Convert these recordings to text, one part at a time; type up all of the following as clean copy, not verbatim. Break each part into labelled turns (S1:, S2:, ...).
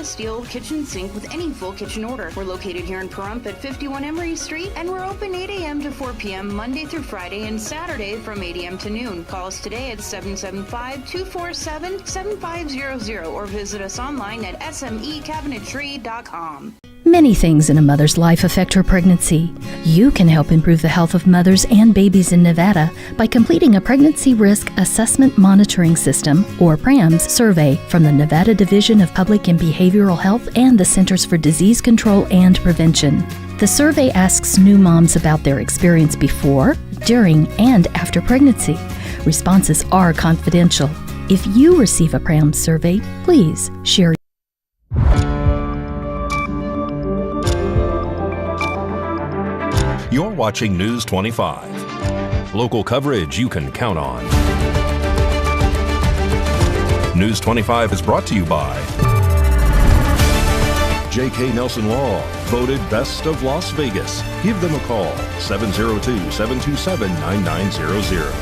S1: steel kitchen sink with any full kitchen order. We're located here in Pahrump at 51 Emery Street, and we're open 8 a.m. to 4 p.m. Monday through Friday and Saturday from 8 a.m. to noon. Call us today at 775-247-7500 or visit us online at smecabinetry.com.
S2: Many things in a mother's life affect her pregnancy. You can help improve the health of mothers and babies in Nevada by completing a Pregnancy Risk Assessment Monitoring System, or PRAMS, survey from the Nevada Division of Public and Behavioral Health and the Centers for Disease Control and Prevention. The survey asks new moms about their experience before, during, and after pregnancy. Responses are confidential. If you receive a PRAMS survey, please share.
S3: You're watching News 25. Local coverage you can count on. News 25 is brought to you by J.K. Nelson Law, voted Best of Las Vegas. Give them a call, 702-727-9900.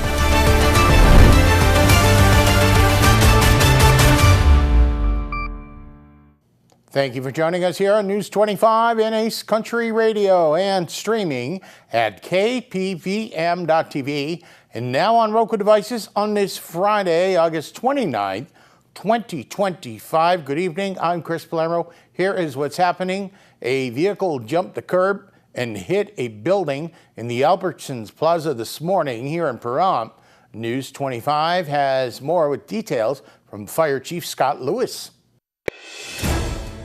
S4: Thank you for joining us here on News 25 and Ace Country Radio and streaming at KPVM.TV and now on Roku devices on this Friday, August 29th, 2025. Good evening. I'm Chris Palermo. Here is what's happening. A vehicle jumped the curb and hit a building in the Albertsons Plaza this morning here in Pahrump. News 25 has more with details from Fire Chief Scott Lewis.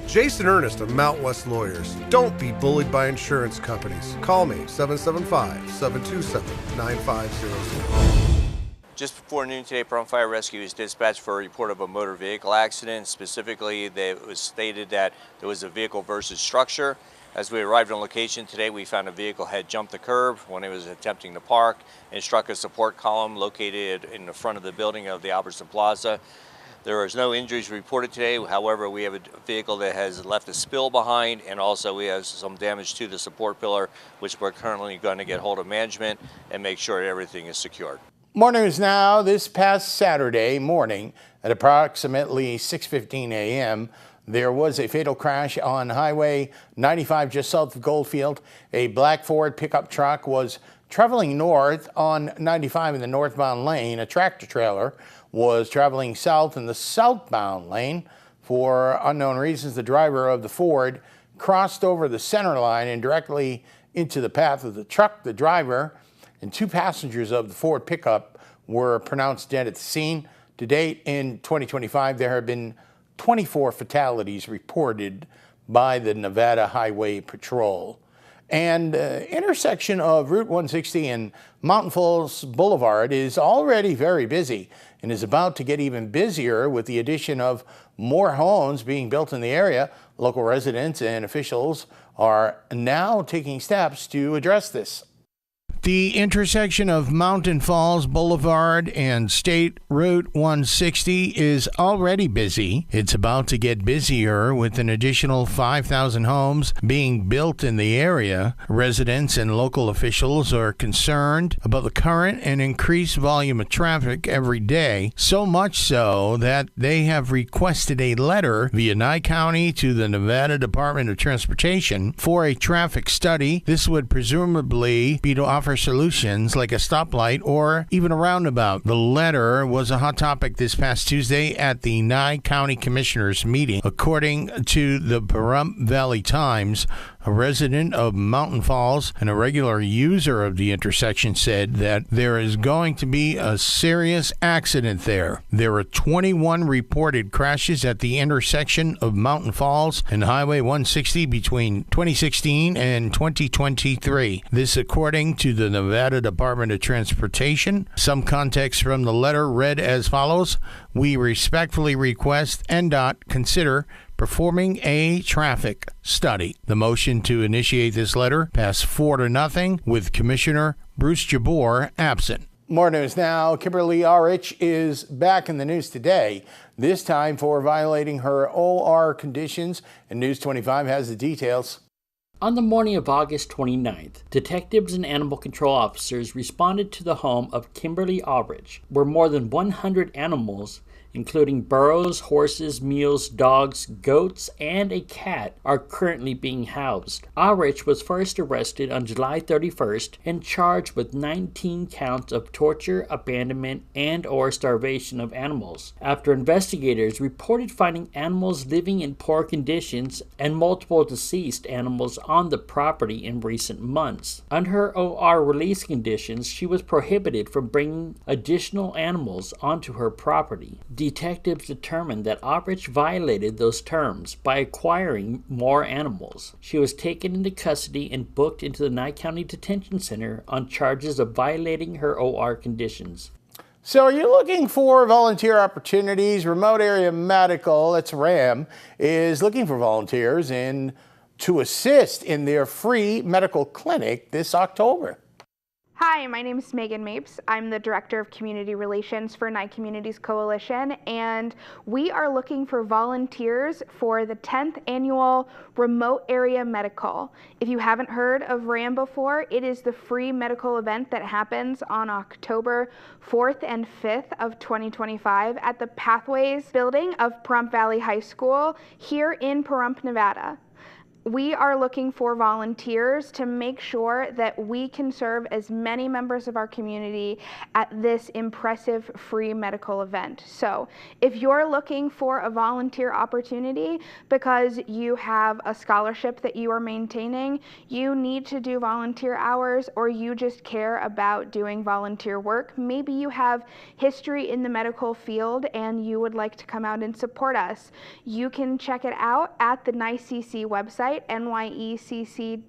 S5: Jason Ernest of Mount West Lawyers. Don't be bullied by insurance companies. Call me, 775-727-9500.
S6: Just before noon today, Pahrump Fire Rescue was dispatched for a report of a motor vehicle accident. Specifically, it was stated that there was a vehicle versus structure. As we arrived on location today, we found a vehicle had jumped the curb when it was attempting to park and struck a support column located in the front of the building of the Albertson Plaza. There is no injuries reported today. However, we have a vehicle that has left a spill behind, and also we have some damage to the support pillar, which we're currently going to get hold of management and make sure everything is secured.
S4: More news now. This past Saturday morning at approximately 6:15 a.m., there was a fatal crash on Highway 95 just south of Goldfield. A black Ford pickup truck was traveling north on 95 in the northbound lane. A tractor trailer was traveling south in the southbound lane. For unknown reasons, the driver of the Ford crossed over the center line and directly into the path of the truck. The driver and two passengers of the Ford pickup were pronounced dead at the scene. To date, in 2025, there have been 24 fatalities reported by the Nevada Highway Patrol. And intersection of Route 160 and Mountain Falls Boulevard is already very busy and is about to get even busier with the addition of more homes being built in the area. Local residents and officials are now taking steps to address this. The intersection of Mountain Falls Boulevard and State Route 160 is already busy. It's about to get busier with an additional 5,000 homes being built in the area. Residents and local officials are concerned about the current and increased volume of traffic every day, so much so that they have requested a letter via Nye County to the Nevada Department of Transportation for a traffic study. This would presumably be to offer solutions like a stoplight or even a roundabout. The letter was a hot topic this past Tuesday at the Nye County Commissioners meeting. According to the Pahrump Valley Times, a resident of Mountain Falls and a regular user of the intersection said that there is going to be a serious accident there. There were 21 reported crashes at the intersection of Mountain Falls and Highway 160 between 2016 and 2023. This according to the Nevada Department of Transportation. Some context from the letter read as follows: "We respectfully request NDOT consider performing a traffic study." The motion to initiate this letter passed 4-0 with Commissioner Bruce Jabbour absent. More news now. Kimberly Aurich is back in the news today, this time for violating her OR conditions, and News 25 has the details.
S7: On the morning of August 29th, detectives and animal control officers responded to the home of Kimberly Aurich, where more than 100 animals, including burros, horses, mules, dogs, goats, and a cat, are currently being housed. Aurich was first arrested on July 31st and charged with 19 counts of torture, abandonment, and/or starvation of animals, after investigators reported finding animals living in poor conditions and multiple deceased animals on the property in recent months. Under her OR release conditions, she was prohibited from bringing additional animals onto her property. Detectives determined that Aurich violated those terms by acquiring more animals. She was taken into custody and booked into the Nye County Detention Center on charges of violating her OR conditions.
S4: So are you looking for volunteer opportunities? Remote Area Medical, that's RAM, is looking for volunteers to assist in their free medical clinic this October.
S8: Hi, my name is Megan Mapes. I'm the Director of Community Relations for Nye Communities Coalition, and we are looking for volunteers for the 10th annual Remote Area Medical. If you haven't heard of RAM before, it is the free medical event that happens on October 4th and 5th of 2025 at the Pathways building of Pahrump Valley High School here in Pahrump, Nevada. We are looking for volunteers to make sure that we can serve as many members of our community at this impressive free medical event. So if you're looking for a volunteer opportunity because you have a scholarship that you are maintaining, you need to do volunteer hours, or you just care about doing volunteer work, maybe you have history in the medical field and you would like to come out and support us, you can check it out at the NYCC website, nyecc.org,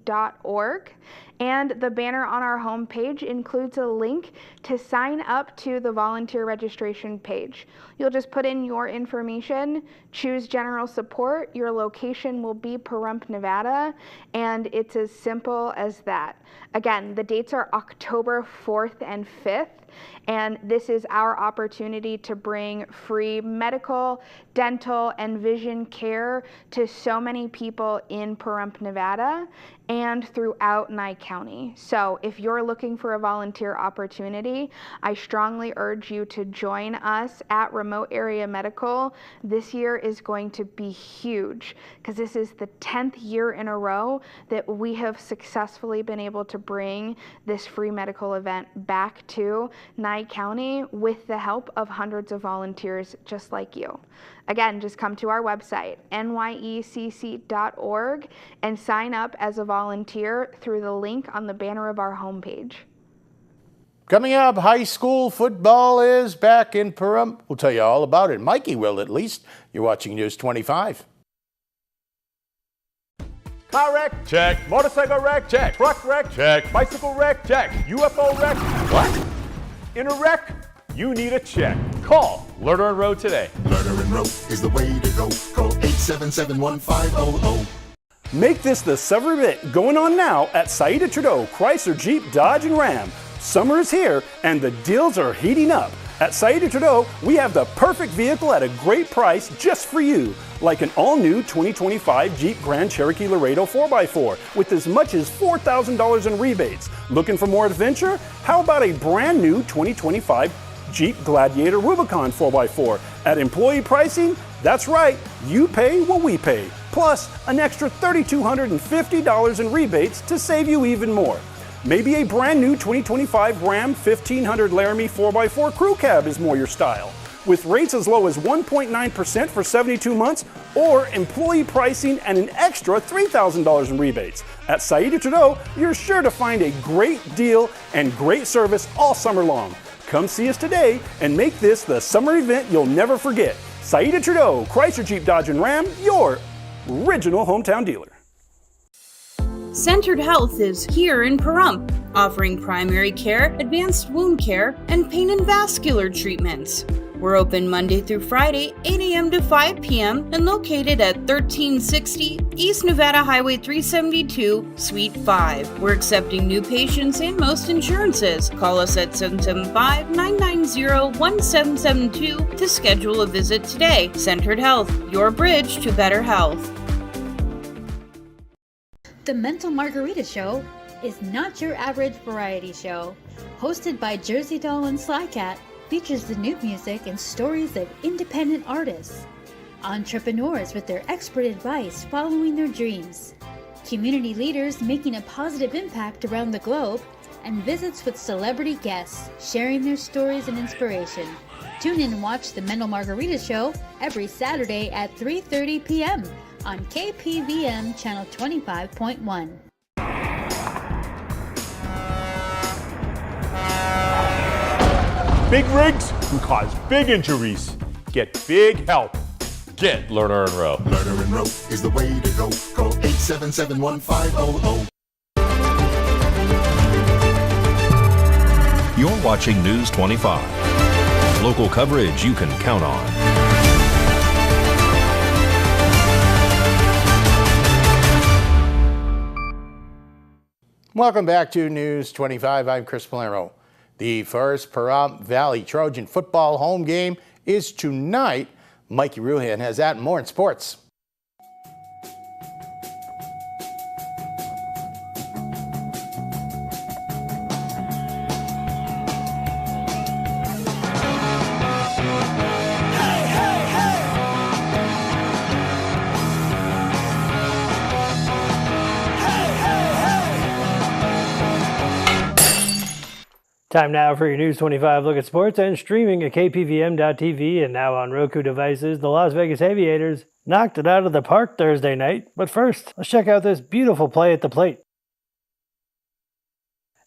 S8: and the banner on our homepage includes a link to sign up to the volunteer registration page. You'll just put in your information, choose general support, your location will be Pahrump, Nevada, and it's as simple as that. Again, the dates are October 4th and 5th. And this is our opportunity to bring free medical, dental, and vision care to so many people in Pahrump, Nevada, and throughout Nye County. So if you're looking for a volunteer opportunity, I strongly urge you to join us at Remote Area Medical. This year is going to be huge because this is the 10th year in a row that we have successfully been able to bring this free medical event back to Nye County with the help of hundreds of volunteers just like you. Again, just come to our website, nyecc.org, and sign up as a volunteer through the link on the banner of our homepage.
S4: Coming up, high school football is back in Pahrump. We'll tell you all about it. Mikey will, at least. You're watching News 25.
S9: Car wreck? Check. Motorcycle wreck? Check. Truck wreck? Check. Bicycle wreck? Check. UFO wreck? What? In a wreck? You need a check. Call Lerner & Rowe today.
S10: Lerner & Rowe is the way to go. Call 877-1500.
S11: Make this the summer event going on now at Saida Trudeau Chrysler, Jeep, Dodge, and Ram. Summer is here and the deals are heating up. At Saida Trudeau, we have the perfect vehicle at a great price just for you. Like an all-new 2025 Jeep Grand Cherokee Laredo 4x4 with as much as $4,000 in rebates. Looking for more adventure? How about a brand new 2025 Jeep Gladiator Rubicon 4x4 at employee pricing? That's right, you pay what we pay, plus an extra $3,250 in rebates to save you even more. Maybe a brand new 2025 Ram 1500 Laramie 4x4 Crew Cab is more your style, with rates as low as 1.9% for 72 months, or employee pricing and an extra $3,000 in rebates. At Saida Trudeau, you're sure to find a great deal and great service all summer long. Come see us today and make this the summer event you'll never forget. Saida Trudeau, Chrysler, Jeep, Dodge, and Ram, your original hometown dealer.
S12: Centered Health is here in Pahrump, offering primary care, advanced wound care, and pain and vascular treatments. We're open Monday through Friday, 8 a.m. to 5 p.m. and located at 1360 East Nevada Highway 372, Suite 5. We're accepting new patients and most insurances. Call us at 775-990-1772 to schedule a visit today. Centered Health, your bridge to better health.
S13: The Mental Margarita Show is not your average variety show. Hosted by Jersey Doll and Slycat, features the new music and stories of independent artists, entrepreneurs with their expert advice following their dreams, community leaders making a positive impact around the globe, and visits with celebrity guests sharing their stories and inspiration. Tune in and watch the Mendel Margarita Show every Saturday at 3:30 p.m. on KPVM Channel 25.1.
S9: Big rigs can cause big injuries. Get big help. Get Lerner and Rowe.
S10: Lerner and Rowe is the way to go. Call 877-1500.
S3: You're watching News 25. Local coverage you can count on.
S4: Welcome back to News 25. I'm Chris Palermo. The first Pahrump Valley Trojan football home game is tonight. Mikey Ruhan has that and more in sports.
S14: Time now for your News 25 look at sports and streaming at KPVM.TV and now on Roku devices. The Las Vegas Aviators knocked it out of the park Thursday night. But first, let's check out this beautiful play at the plate.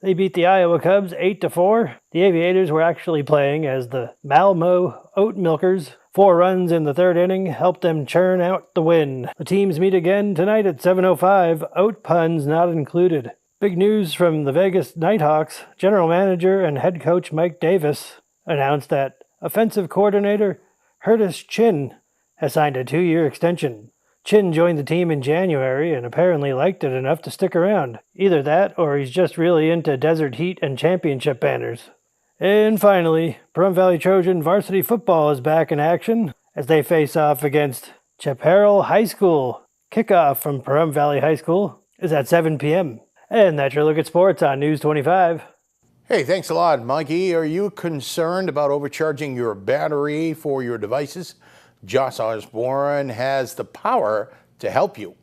S14: They beat the Iowa Cubs 8-4. The Aviators were actually playing as the Malmo Oat Milkers. 4 runs in the third inning helped them churn out the win. The teams meet again tonight at 7:05. Oat puns not included. Big news from the Vegas Nighthawks. General manager and head coach Mike Davis announced that offensive coordinator Curtis Chin has signed a 2-year extension. Chin joined the team in January and apparently liked it enough to stick around. Either that or he's just really into desert heat and championship banners. And finally, Pahrump Valley Trojan varsity football is back in action as they face off against Chaparral High School. Kickoff from Pahrump Valley High School is at 7 p.m. And that's your look at sports on News 25.
S4: Hey, thanks a lot, Mikey. Are you concerned about overcharging your battery for your devices? Josh Osborne has the power to help you.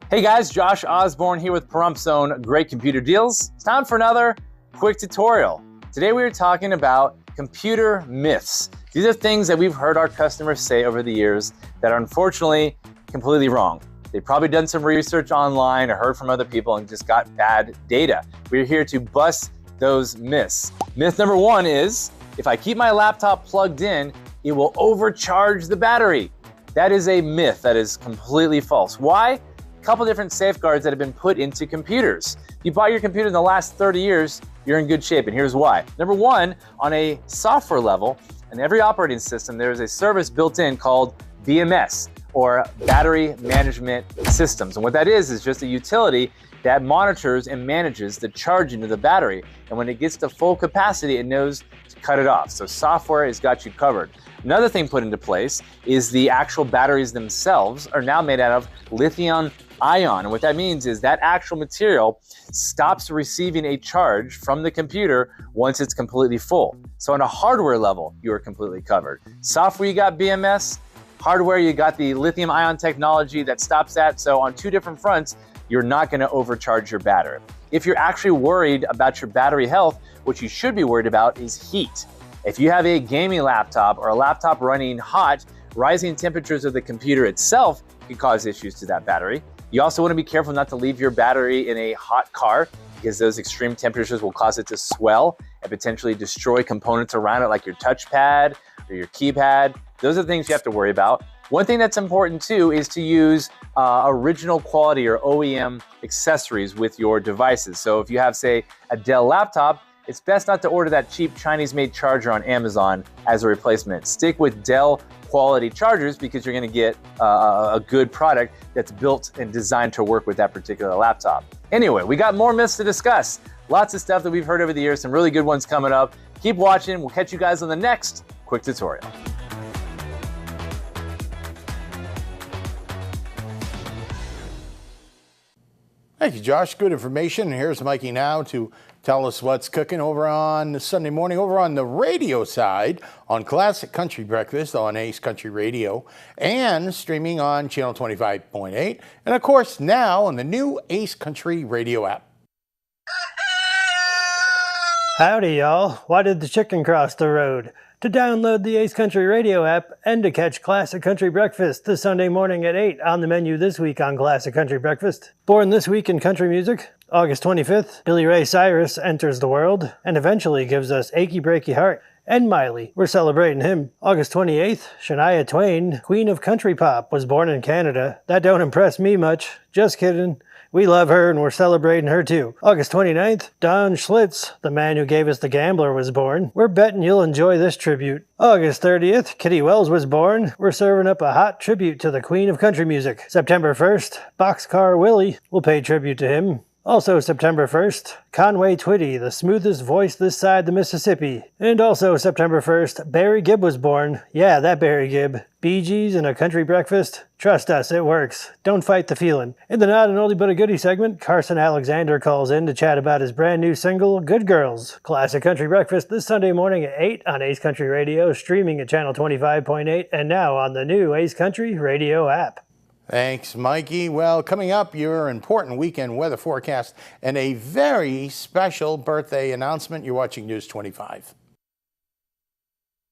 S15: Hey guys, Josh Osborne here with Pahrump Zone Great Computer Deals. It's time for another quick tutorial. Today we are talking about computer myths. These are things that we've heard our customers say over the years that are unfortunately completely wrong. They've probably done some research online or heard from other people and just got bad data. We're here to bust those myths. Myth number 1 is, if I keep my laptop plugged in, it will overcharge the battery. That is a myth. That is completely false. Why? A couple different safeguards that have been put into computers. If you bought your computer in the last 30 years, you're in good shape, and here's why. Number 1, on a software level, in every operating system, there is a service built in called BMS, or Battery Management Systems. And what that is just a utility that monitors and manages the charging of the battery. And when it gets to full capacity, it knows to cut it off. So software has got you covered. Another thing put into place is the actual batteries themselves are now made out of lithium ion. And what that means is that actual material stops receiving a charge from the computer once it's completely full. So on a hardware level, you are completely covered. Software, you got BMS. Hardware, you got the lithium ion technology that stops that. So on 2 different fronts, you're not going to overcharge your battery. If you're actually worried about your battery health, what you should be worried about is heat. If you have a gaming laptop or a laptop running hot, rising temperatures of the computer itself can cause issues to that battery. You also want to be careful not to leave your battery in a hot car because those extreme temperatures will cause it to swell and potentially destroy components around it like your touchpad or your keypad. Those are the things you have to worry about. One thing that's important too is to use original quality or OEM accessories with your devices. So if you have, say, a Dell laptop, it's best not to order that cheap Chinese-made charger on Amazon as a replacement. Stick with Dell quality chargers because you're going to get a good product that's built and designed to work with that particular laptop. Anyway, we got more myths to discuss. Lots of stuff that we've heard over the years, some really good ones coming up. Keep watching. We'll catch you guys on the next quick tutorial.
S4: Thank you, Josh. Good information. And here's Mikey now to tell us what's cooking over on Sunday morning over on the radio side on Classic Country Breakfast on Ace Country Radio and streaming on Channel 25.8 and, of course, now on the new Ace Country Radio app.
S14: Howdy, y'all. Why did the chicken cross the road? To download the Ace Country Radio app and to catch Classic Country Breakfast this Sunday morning at 8 on the menu this week on Classic Country Breakfast. Born this week in country music, August 25th, Billy Ray Cyrus enters the world and eventually gives us Achy Breaky Heart. And Miley, we're celebrating him. August 28th, Shania Twain, Queen of Country Pop, was born in Canada. That don't impress me much. Just kidding. We love her and we're celebrating her too. August 29th, Don Schlitz, the man who gave us The Gambler, was born. We're betting you'll enjoy this tribute. August 30th, Kitty Wells was born. We're serving up a hot tribute to the Queen of Country Music. September 1st, Boxcar Willie, will pay tribute to him. Also September 1st, Conway Twitty, the smoothest voice this side the Mississippi. And also September 1st, Barry Gibb was born. Yeah, that Barry Gibb. Bee Gees and a country breakfast? Trust us, it works. Don't fight the feeling. In the Not an Oldie But a Goodie segment, Carson Alexander calls in to chat about his brand new single, Good Girls. Classic Country Breakfast this Sunday morning at 8 on Ace Country Radio, streaming at Channel 25.8, and now on the new Ace Country Radio app.
S4: Thanks, Mikey. Well, coming up, your important weekend weather forecast and a very special birthday announcement. You're watching News 25.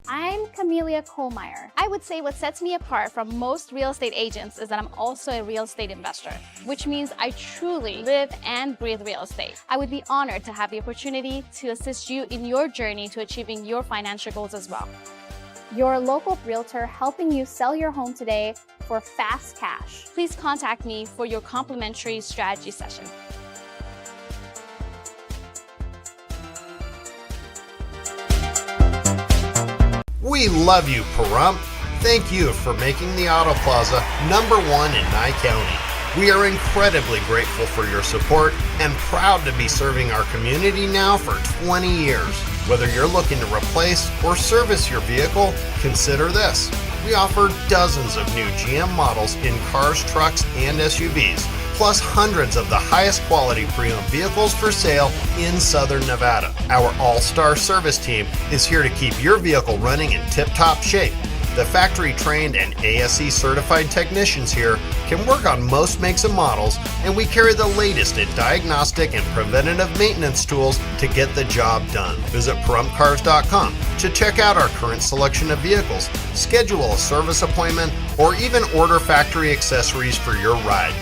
S16: I'm Camelia Kohlmeyer. I would say what sets me apart from most real estate agents is that I'm also a real estate investor, which means I truly live and breathe real estate. I would be honored to have the opportunity to assist you in your journey to achieving your financial goals as well. Your local realtor helping you sell your home today for fast cash. Please contact me for your complimentary strategy session.
S17: We love you, Pahrump. Thank you for making the Auto Plaza #1 in Nye County. We are incredibly grateful for your support and proud to be serving our community now for 20 years. Whether you're looking to replace or service your vehicle, consider this. We offer dozens of new GM models in cars, trucks, and SUVs, plus hundreds of the highest quality pre-owned vehicles for sale in Southern Nevada. Our all-star service team is here to keep your vehicle running in tip-top shape. The factory-trained and ASE-certified technicians here can work on most makes and models, and we carry the latest in diagnostic and preventative maintenance tools to get the job done. Visit PahrumpCars.com to check out our current selection of vehicles, schedule a service appointment, or even order factory accessories for your ride.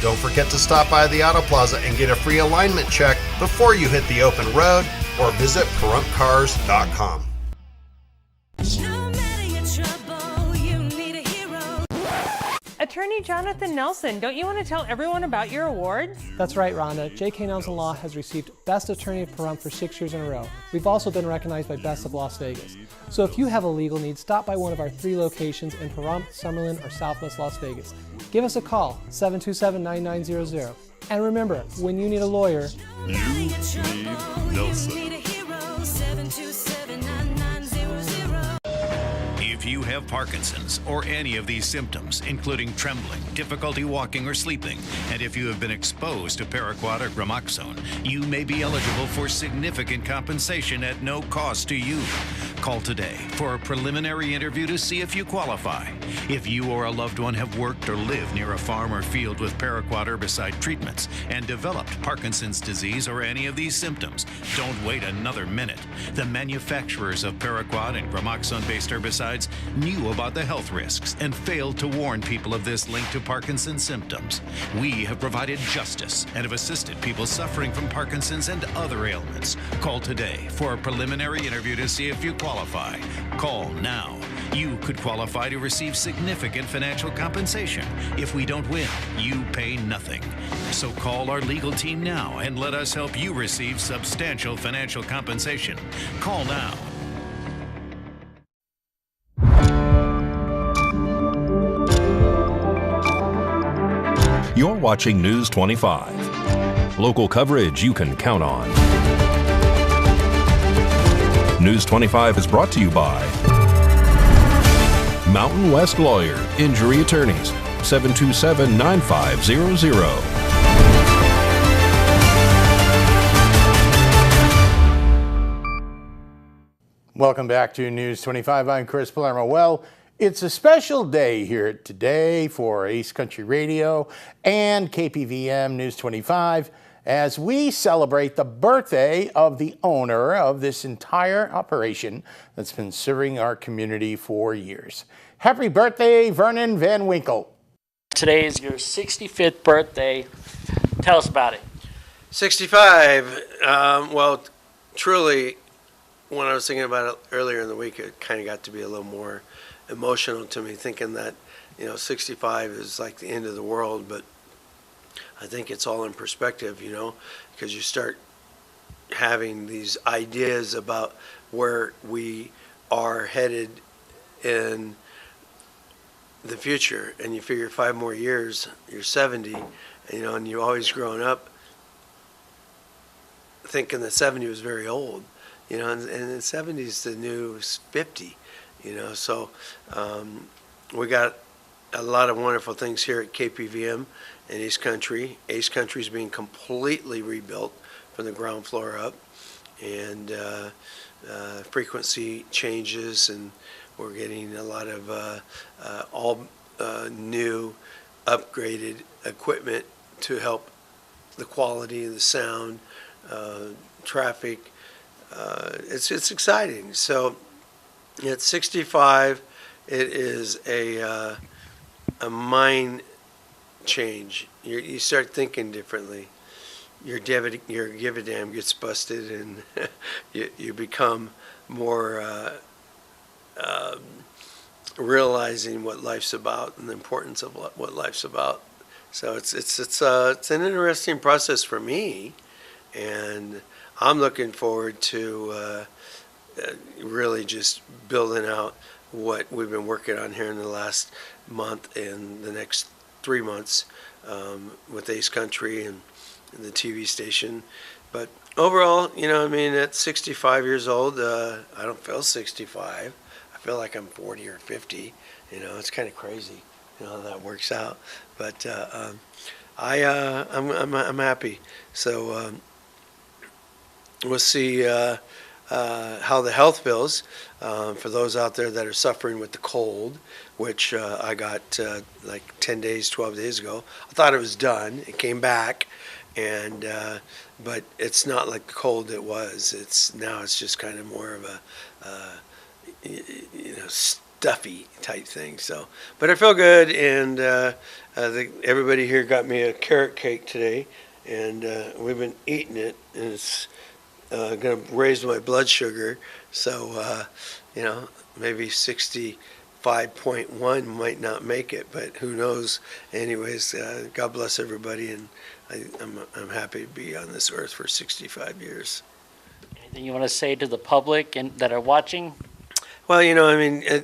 S17: Don't forget to stop by the Auto Plaza and get a free alignment check before you hit the open road, or visit PahrumpCars.com.
S18: Attorney Jonathan Nelson, don't you want to tell everyone about your awards?
S19: That's right, Rhonda. J.K. Nelson Law has received Best Attorney of Pahrump for 6 years in a row. We've also been recognized by Best of Las Vegas. So if you have a legal need, stop by one of our 3 locations in Pahrump, Summerlin, or Southwest Las Vegas. Give us a call, 727-9900. And remember, when you need a lawyer,
S3: you need Nelson. If you have Parkinson's or any of these symptoms, including trembling, difficulty walking or sleeping, and if you have been exposed to Paraquat or Gramoxone, you may be eligible for significant compensation at no cost to you. Call today for a preliminary interview to see if you qualify. If you or a loved one have worked or lived near a farm or field with Paraquat herbicide treatments and developed Parkinson's disease or any of these symptoms, don't wait another minute. The manufacturers of Paraquat and Gramoxone-based herbicides knew about the health risks and failed to warn people of this link to Parkinson's symptoms. We have provided justice and have assisted people suffering from Parkinson's and other ailments. Call today for a preliminary interview to see if you qualify. Call now. You could qualify to receive significant financial compensation. If we don't win, you pay nothing. So call our legal team now and let us help you receive substantial financial compensation. Call now. You're watching News 25. Local coverage you can count on. News 25 is brought to you by Mountain West Lawyer, Injury Attorneys, 727-9500.
S4: Welcome back to News 25. I'm Chris Palermo. Well, it's a special day here today for Ace Country Radio and KPVM News 25 as we celebrate the birthday of the owner of this entire operation that's been serving our community for years. Happy birthday, Vernon Van Winkle.
S7: Today is your 65th birthday. Tell us about it.
S20: 65. Well, truly, when I was thinking about it earlier in the week, it kind of got to be a little more emotional to me, thinking that, 65 is like the end of the world. But I think it's all in perspective, because you start having these ideas about where we are headed in the future, and you figure 5 more years, you're 70, and you've always grown up thinking that 70 was very old. And the 70 is the new 50, so we got a lot of wonderful things here at KPVM and Ace Country. Ace Country is being completely rebuilt from the ground floor up, and frequency changes, and we're getting a lot of all new upgraded equipment to help the quality of the sound, traffic. It's exciting. So at 65, it is a mind change. You start thinking differently. Your give a damn gets busted, and you become more realizing what life's about and the importance of what life's about. So it's an interesting process for me, and I'm looking forward to really just building out what we've been working on here in the last month and the next 3 months with Ace Country and the TV station. But overall, at 65 years old, I don't feel 65. I feel like I'm 40 or 50. It's kind of crazy, how that works out. But I'm happy. So we'll see how the health feels for those out there that are suffering with the cold, which I got like 10 days, 12 days ago. I thought it was done. It came back, and but it's not like the cold it was. It's just kind of more of a stuffy type thing. So, but I feel good, and everybody here got me a carrot cake today, and we've been eating it, and it's going to raise my blood sugar. So, maybe 65.1 might not make it, but who knows? Anyways, God bless everybody, and I'm happy to be on this earth for 65 years.
S7: Anything you want to say to the public and that are watching?
S20: Well,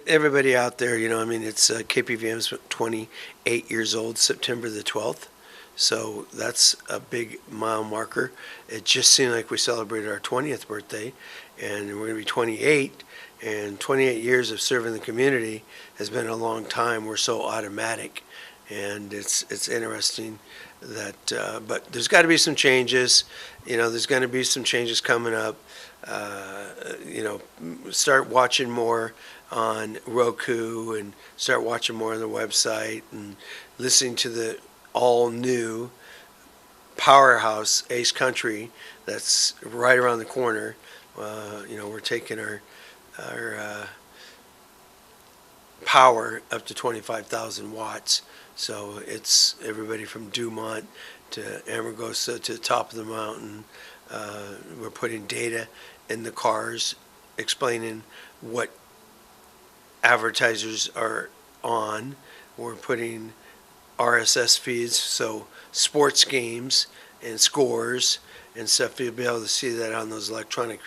S20: everybody out there, it's KPVM's 28 years old, September the 12th. So that's a big mile marker. It just seemed like we celebrated our 20th birthday, and we're going to be 28. And 28 years of serving the community has been a long time. We're so automatic, and it's interesting that. But there's got to be some changes. There's going to be some changes coming up. Start watching more on Roku, and start watching more on the website, and listening to the all new powerhouse Ace Country that's right around the corner. We're taking our power up to 25,000 watts. So it's everybody from Dumont to Amargosa to the top of the mountain. We're putting data in the cars explaining what advertisers are on. We're putting RSS feeds, so sports games and scores and stuff. You'll be able to see that on those electronic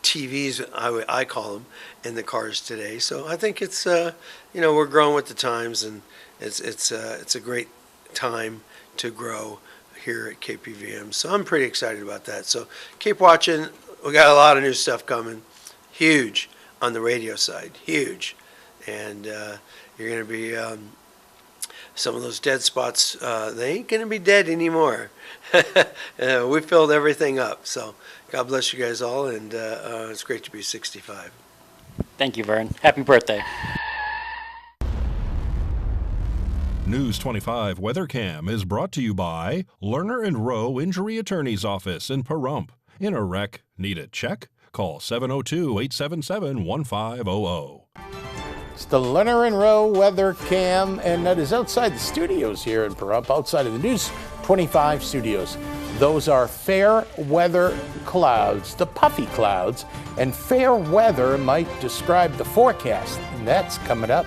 S20: TVs, I call them, in the cars today. So I think it's we're growing with the times, and it's a great time to grow here at KPVM. So I'm pretty excited about that. So keep watching. We got a lot of new stuff coming. Huge on the radio side, huge, and you're going to be some of those dead spots, they ain't going to be dead anymore. We filled everything up. So God bless you guys all, and it's great to be 65.
S7: Thank you, Vern. Happy birthday.
S21: News 25 WeatherCam is brought to you by Lerner and Rowe Injury Attorney's Office in Pahrump. In a wreck, need a check? Call 702-877-1500.
S4: It's the Lerner and Rowe Weather Cam, and that is outside the studios here in Pahrump, outside of the News 25 studios. Those are fair weather clouds, the puffy clouds, and fair weather might describe the forecast, and that's coming up.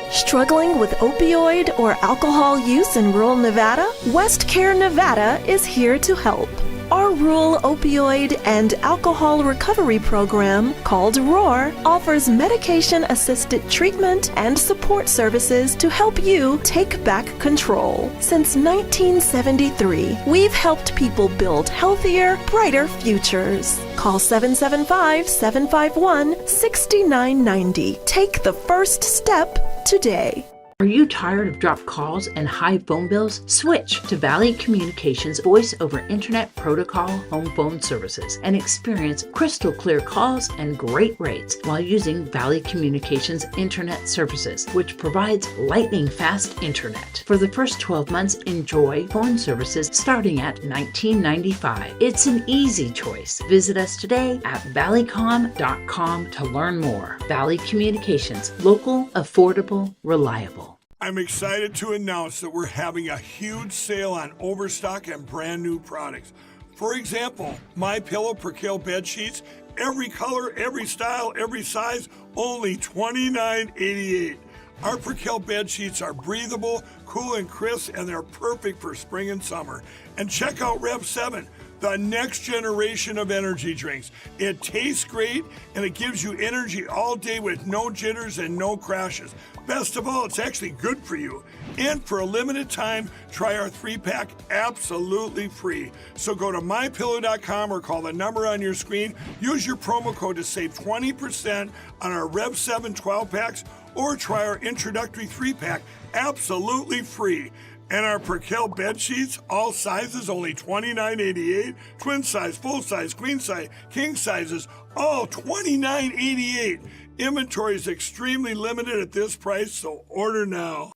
S22: Struggling with opioid or alcohol use in rural Nevada? WestCare Nevada is here to help. Our rural opioid and alcohol recovery program, called ROAR, offers medication-assisted treatment and support services to help you take back control. Since 1973, we've helped people build healthier, brighter futures. Call 775-751-6990. Take the first step today.
S23: Are you tired of dropped calls and high phone bills? Switch to Valley Communications Voice over Internet Protocol home phone services and experience crystal clear calls and great rates while using Valley Communications Internet services, which provides lightning fast internet. For the first 12 months, enjoy phone services starting at $19.95. It's an easy choice. Visit us today at valleycom.com to learn more. Valley Communications, local, affordable, reliable.
S24: I'm excited to announce that we're having a huge sale on overstock and brand new products. For example, MyPillow Percale bed sheets, every color, every style, every size, only $29.88. Our Percale bed sheets are breathable, cool and crisp, and they're perfect for spring and summer. And check out Rev 7, the next generation of energy drinks. It tastes great and it gives you energy all day with no jitters and no crashes. Best of all, it's actually good for you. And for a limited time, try our 3-pack absolutely free. So go to mypillow.com or call the number on your screen. Use your promo code to save 20% on our Rev 7 12-packs or try our introductory 3-pack absolutely free. And our Percale bed sheets, all sizes, only $29.88. Twin size, full size, queen size, king sizes, all $29.88. Inventory is extremely limited at this price, so order now.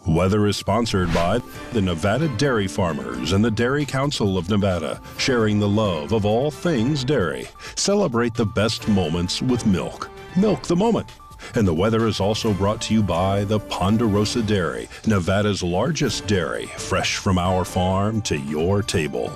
S21: Weather is sponsored by the Nevada Dairy Farmers and the Dairy Council of Nevada, sharing the love of all things dairy. Celebrate the best moments with milk. Milk the moment. And the weather is also brought to you by the Ponderosa Dairy, Nevada's largest dairy, fresh from our farm to your table.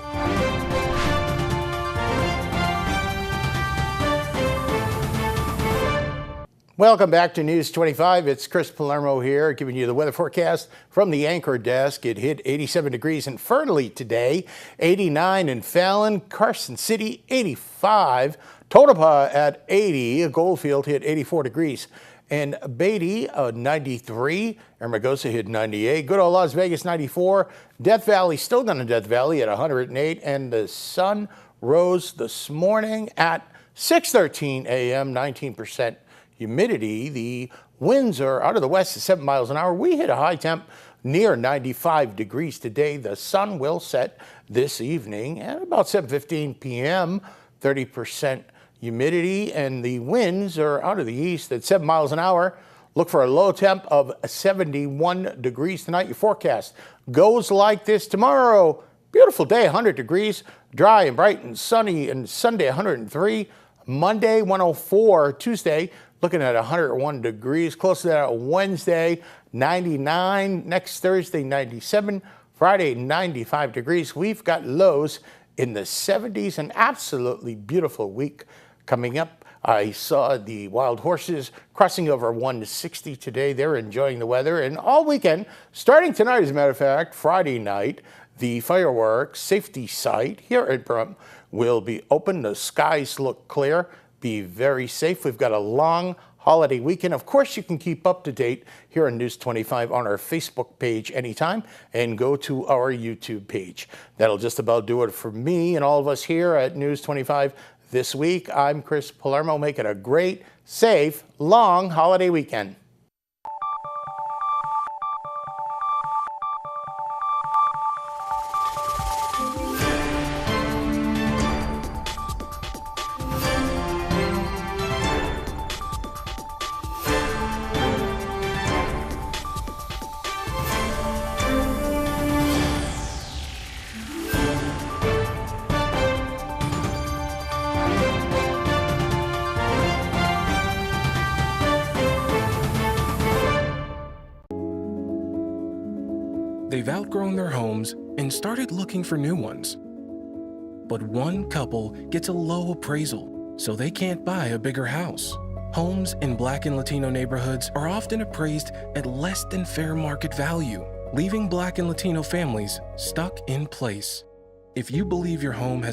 S4: Welcome back to News 25. It's Chris Palermo here giving you the weather forecast from the anchor desk. It hit 87 degrees in Ferndale today, 89 in Fallon, Carson City 85, Tonopah at 80, Goldfield hit 84 degrees, and Beatty 93, Hermosa hit 98, good old Las Vegas 94, Death Valley still down in Death Valley at 108, and the sun rose this morning at 6:13 a.m., 19% humidity. The winds are out of the west at 7 miles an hour. We hit a high temp near 95 degrees today. The sun will set this evening at about 7:15 p.m., 30% humidity, and the winds are out of the east at 7 miles an hour. Look for a low temp of 71 degrees tonight. Your forecast goes like this tomorrow. Beautiful day, 100 degrees, dry and bright and sunny, and Sunday 103, Monday 104, Tuesday looking at 101 degrees, close to that Wednesday 99, next Thursday 97, Friday 95 degrees. We've got lows in the 70s, an absolutely beautiful week coming up. I saw the wild horses crossing over 160 today. They're enjoying the weather, and all weekend, starting tonight as a matter of fact, Friday night, the fireworks safety site here at Pahrump will be open. The skies look clear. Be very safe. We've got a long holiday weekend. Of course, you can keep up to date here on News 25 on our Facebook page anytime, and go to our YouTube page. That'll just about do it for me and all of us here at News 25 this week. I'm Chris Palermo. Make it a great, safe, long holiday weekend.
S1: They've outgrown their homes and started looking for new ones. But one couple gets a low appraisal, so they can't buy a bigger house. Homes in Black and Latino neighborhoods are often appraised at less than fair market value, leaving Black and Latino families stuck in place. If you believe your home has